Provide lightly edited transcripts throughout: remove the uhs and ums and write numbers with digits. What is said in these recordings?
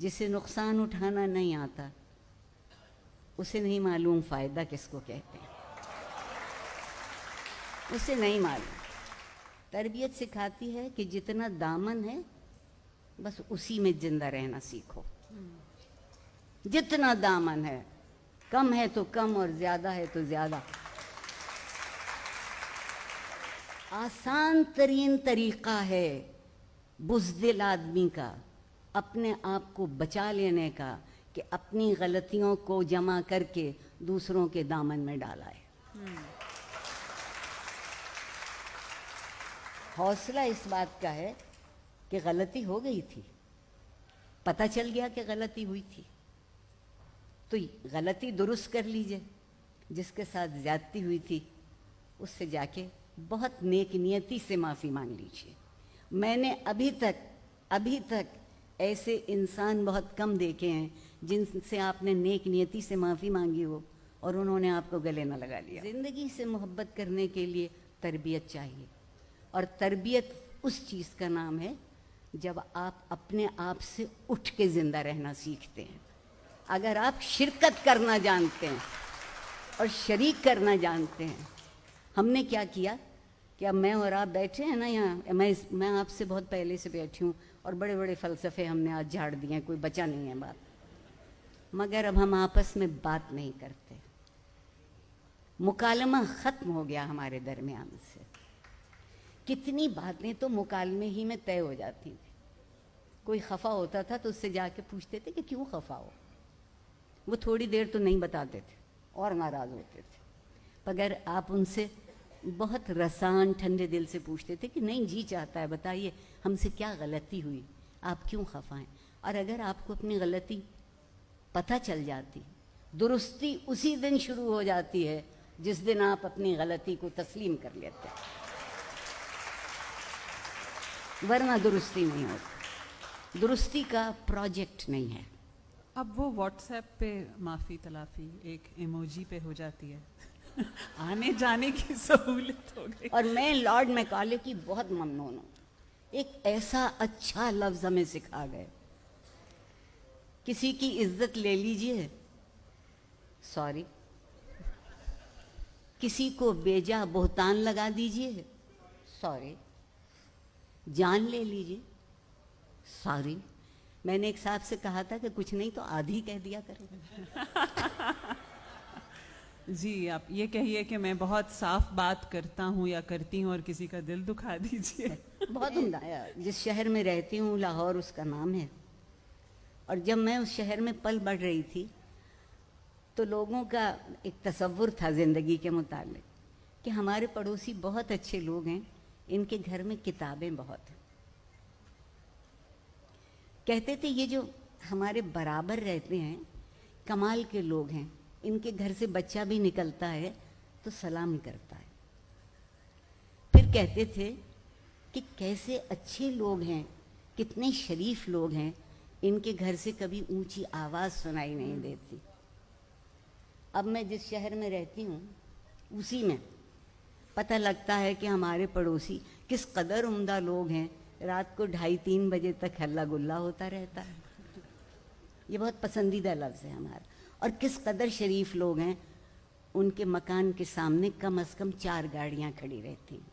जिसे नुकसान उठाना नहीं आता उसे नहीं मालूम फ़ायदा किसको कहते हैं, उसे नहीं मालूम। तरबियत सिखाती है कि जितना दामन है बस उसी में जिंदा रहना सीखो। जितना दामन है, कम है तो कम और ज़्यादा है तो ज़्यादा। आसान तरीन तरीक़ा है बुज़दिल आदमी का अपने आप को बचा लेने का कि अपनी गलतियों को जमा करके दूसरों के दामन में डाला है। हौसला इस बात का है कि गलती हो गई थी, पता चल गया कि गलती हुई थी, तो गलती दुरुस्त कर लीजिए। जिसके साथ ज़्यादती हुई थी उससे जाके बहुत नेक नियति से माफ़ी मांग लीजिए। मैंने अभी तक ऐसे इंसान बहुत कम देखे हैं जिनसे आपने नेक नियति से माफ़ी मांगी हो और उन्होंने आपको गले न लगा लिया। ज़िंदगी से मोहब्बत करने के लिए तरबियत चाहिए, और तरबियत उस चीज़ का नाम है जब आप अपने आप से उठ के ज़िंदा रहना सीखते हैं। अगर आप शिरकत करना जानते हैं और शरीक करना जानते हैं। हमने क्या किया कि अब मैं और आप बैठे हैं ना यहाँ, मैं आपसे बहुत पहले से बैठी हूँ और बड़े बड़े फ़लसफ़े हमने आज झाड़ दिए हैं, कोई बचा नहीं है बात, मगर अब हम आपस में बात नहीं करते। मुकालमा ख़त्म हो गया हमारे दरमियान से। कितनी बातें तो मुकालमे ही में तय हो जाती थी। कोई खफा होता था तो उससे जाके पूछते थे कि क्यों खफा हो, वो थोड़ी देर तो नहीं बताते थे और नाराज़ होते थे। अगर आप उनसे बहुत रसान ठंडे दिल से पूछते थे कि नहीं जी चाहता है, बताइए हमसे क्या गलती हुई, आप क्यों खफा हैं, और अगर आपको अपनी गलती पता चल जाती, दुरुस्ती उसी दिन शुरू हो जाती है जिस दिन आप अपनी गलती को तस्लीम कर लेते हैं, वरना दुरुस्ती नहीं होती। दुरुस्ती का प्रोजेक्ट नहीं है। अब वो व्हाट्सएप पे माफ़ी तलाफ़ी एक इमोजी पे हो जाती है। आने जाने की सहूलत हो गई। और मैं लॉर्ड मैकॉले की बहुत ममनून हूँ। एक ऐसा अच्छा लफ्ज़ हमें सिखा गए, किसी की इज्जत ले लीजिए, सॉरी। किसी को बेजा बोहतान लगा दीजिए, सॉरी। जान ले लीजिए, सॉरी। मैंने एक साहब से कहा था कि कुछ नहीं तो आधी कह दिया करो। जी, आप ये कहिए कि मैं बहुत साफ बात करता हूँ या करती हूँ और किसी का दिल दुखा दीजिए। बहुत उम्दा है। जिस शहर में रहती हूँ लाहौर उसका नाम है, और जब मैं उस शहर में पल बढ़ रही थी तो लोगों का एक तसव्वुर था ज़िंदगी के मुतालिक कि हमारे पड़ोसी बहुत अच्छे लोग हैं, इनके घर में किताबें बहुत हैं। कहते थे ये जो हमारे बराबर रहते हैं कमाल के लोग हैं, इनके घर से बच्चा भी निकलता है तो सलाम करता है। फिर कहते थे कि कैसे अच्छे लोग हैं, कितने शरीफ लोग हैं, इनके घर से कभी ऊंची आवाज़ सुनाई नहीं देती। अब मैं जिस शहर में रहती हूँ उसी में पता लगता है कि हमारे पड़ोसी किस कदर उम्दा लोग हैं। रात को 2:30-3 बजे तक हल्ला गुल्ला होता रहता है। ये बहुत पसंदीदा लफ्ज़ है हमारा। और किस कदर शरीफ लोग हैं, उनके मकान के सामने कम से कम 4 गाड़ियाँ खड़ी रहती हैं।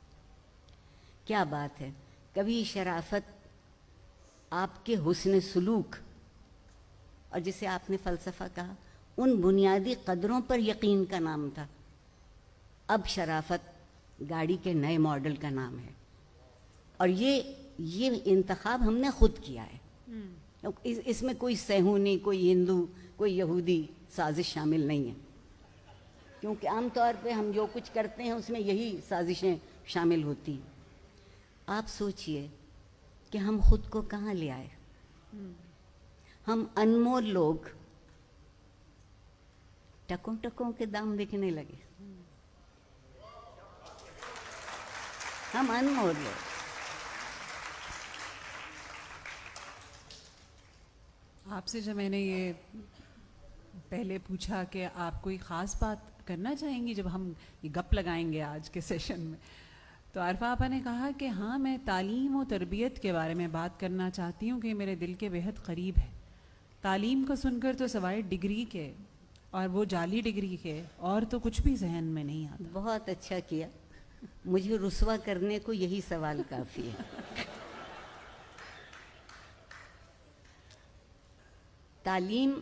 क्या बात है। कभी शराफत, आपके हुस्न सुलूक, और जिसे आपने फ़लसफ़ा कहा, उन बुनियादी कदरों पर यकीन का नाम था। अब शराफत गाड़ी के नए मॉडल का नाम है। और ये इंतखाब हमने खुद किया है। इसमें कोई सहूनी, कोई हिंदू, कोई यहूदी साजिश शामिल नहीं है, क्योंकि आमतौर पे हम जो कुछ करते हैं उसमें यही साजिशें शामिल होती हैं। आप सोचिए कि हम खुद को कहाँ ले आए। हम अनमोल लोग टकों टकों के दाम बिकने लगे। हम अनमोल लोग। आपसे जब मैंने ये पहले पूछा कि आप कोई ख़ास बात करना चाहेंगी जब हम ये गप लगाएंगे आज के सेशन में, तो आरफा आपा ने कहा कि हाँ, मैं तालीम और तरबियत के बारे में बात करना चाहती हूँ कि मेरे दिल के बेहद करीब है। तालीम को सुनकर तो सवाए डिग्री के और वो जाली डिग्री के और तो कुछ भी जहन में नहीं आता। बहुत अच्छा किया, मुझे रुस्वा करने को यही सवाल काफी है। तालीम,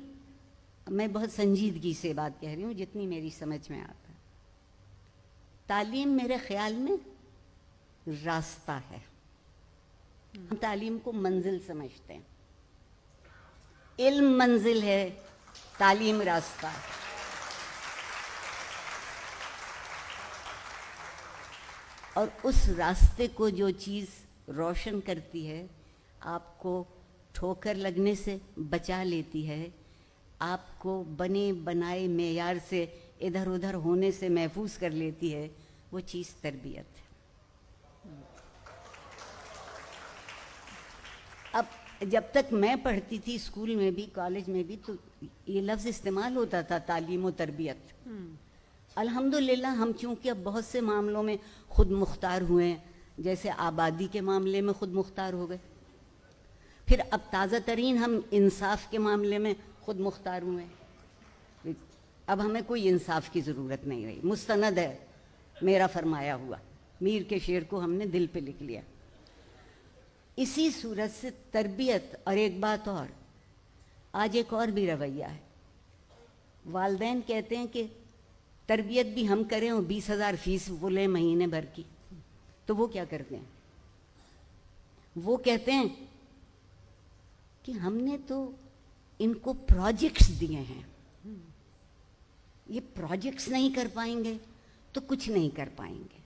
मैं बहुत संजीदगी से बात कह रही हूँ जितनी मेरी समझ में आता है। तालीम मेरे ख्याल में रास्ता है। हम तालीम को मंजिल समझते हैं। इल्म मंजिल है, तालीम रास्ता है। और उस रास्ते को जो चीज़ रोशन करती है, आपको ठोकर लगने से बचा लेती है, आपको बने बनाए मेयार से इधर उधर होने से महफूज कर लेती है, वो चीज़ तरबियत है। अब जब तक मैं पढ़ती थी स्कूल में भी कॉलेज में भी, तो ये लफ्ज़ इस्तेमाल होता था, तालीम व तरबियत। अल्हम्दुलिल्लाह हम चूँकि अब बहुत से मामलों में खुद मुख्तार हुए हैं, जैसे आबादी के मामले में खुद मुख्तार हो गए, फिर अब ताज़ा तरीन हम इंसाफ के मामले में खुद मुख्तार हुए हैं। अब हमें कोई इंसाफ की ज़रूरत नहीं रही, मुस्तनद है मेरा फरमाया हुआ, मीर के शेर को हमने दिल पे लिख लिया। इसी सूरत से तरबियत। और एक बात और, आज एक और भी रवैया है। वालिदैन कहते हैं कि तरबियत भी हम करें और 20,000 फीस वो लें महीने भर की, तो वो क्या करते हैं? वो कहते हैं कि हमने तो इनको प्रोजेक्ट्स दिए हैं, ये प्रोजेक्ट्स नहीं कर पाएंगे तो कुछ नहीं कर पाएंगे,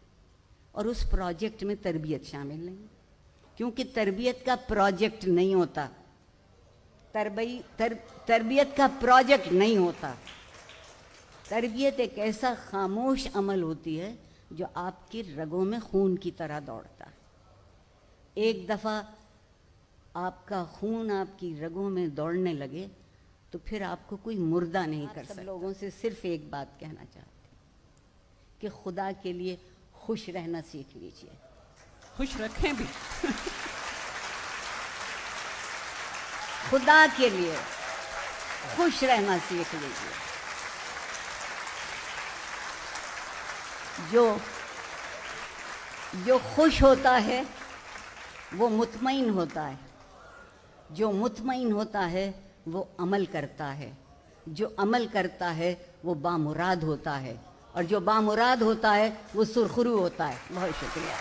और उस प्रोजेक्ट में तरबियत शामिल नहीं, क्योंकि तरबियत का प्रोजेक्ट नहीं होता, तरबियत का प्रोजेक्ट नहीं होता। तरबियत एक ऐसा खामोश अमल होती है जो आपकी रगों में खून की तरह दौड़ता है। एक दफ़ा आपका खून आपकी रगों में दौड़ने लगे तो फिर आपको कोई मुर्दा नहीं कर सकता। लोगों से सिर्फ एक बात कहना चाहते कि खुदा के लिए खुश रहना सीख लीजिए, खुश रखें भी। खुदा के लिए खुश रहना सीख लीजिए। जो खुश होता है वो मुतमईन होता है, जो मुतमईन होता है वो अमल करता है, जो अमल करता है वो बामुराद होता है, और जो बामुराद होता है वो सुरखरू होता है। बहुत शुक्रिया।